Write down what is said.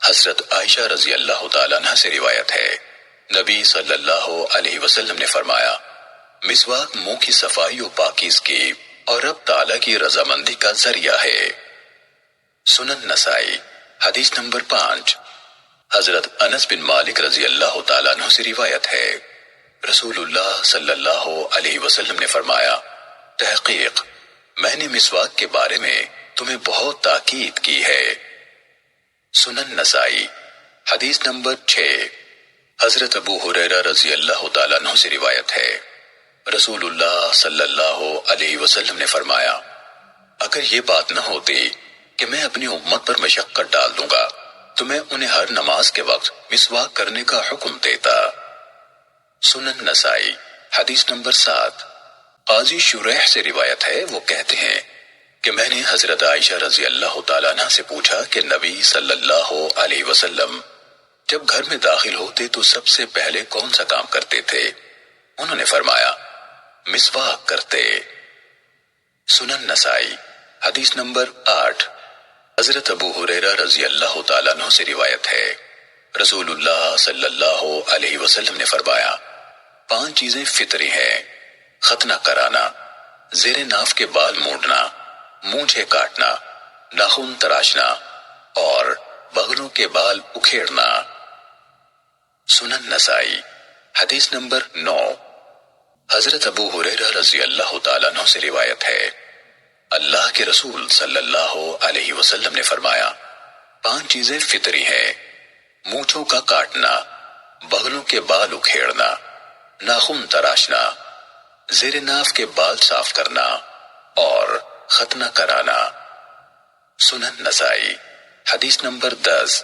حضرت عائشہ رضی اللہ تعالیٰ عنہ سے روایت ہے، نبی صلی اللہ علیہ وسلم نے فرمایا، مسواک منہ کی صفائی و پاکیزگی اور رب تعالیٰ کی رضامندی کا ذریعہ ہے۔ سنن نسائی حدیث نمبر 5۔ حضرت انس بن مالک رضی اللہ تعالیٰ عنہ سے روایت ہے، رسول اللہ صلی اللہ علیہ وسلم نے فرمایا، تحقیق میں نے مسواک کے بارے میں تمہیں بہت تاکید کی ہے۔ سنن نسائی حدیث نمبر 6۔ حضرت ابو ہریرہ رضی اللہ تعالیٰ عنہ سے روایت ہے، رسول اللہ صلی اللہ علیہ وسلم نے فرمایا، اگر یہ بات نہ ہوتی کہ میں اپنی امت پر مشقت ڈال دوں گا تو میں انہیں ہر نماز کے وقت مسواک کرنے کا حکم دیتا۔ سنن نسائی حدیث نمبر 7۔ قاضی شریح سے روایت ہے، وہ کہتے ہیں کہ میں نے حضرت عائشہ رضی اللہ تعالیٰ عنہ سے پوچھا کہ نبی صلی اللہ علیہ وسلم جب گھر میں داخل ہوتے تو سب سے پہلے کون سا کام کرتے تھے؟ انہوں نے فرمایا، مسواک کرتے۔ سنن نسائی حدیث نمبر 8۔ حضرت ابو ہریرہ رضی اللہ تعالیٰ عنہ سے روایت ہے، رسول اللہ صلی اللہ علیہ وسلم نے فرمایا، 5 چیزیں فطری ہیں، ختنہ کرانا، زیر ناف کے بال مونڈنا، مونچھیں کاٹنا، ناخن تراشنا اور بغلوں کے بال اکھیڑنا۔ سنن نسائی حدیث نمبر 9۔ حضرت ابو ہریرہ رضی اللہ تعالیٰ عنہ سے روایت ہے، اللہ کے رسول صلی اللہ علیہ وسلم نے فرمایا، 5 چیزیں فطری ہیں، مونچھوں کا کاٹنا، بغلوں کے بال اکھیڑنا، ناخن تراشنا، زیر ناف کے بال صاف کرنا اور ختنہ کرانا۔ سنن نسائی حدیث نمبر 10۔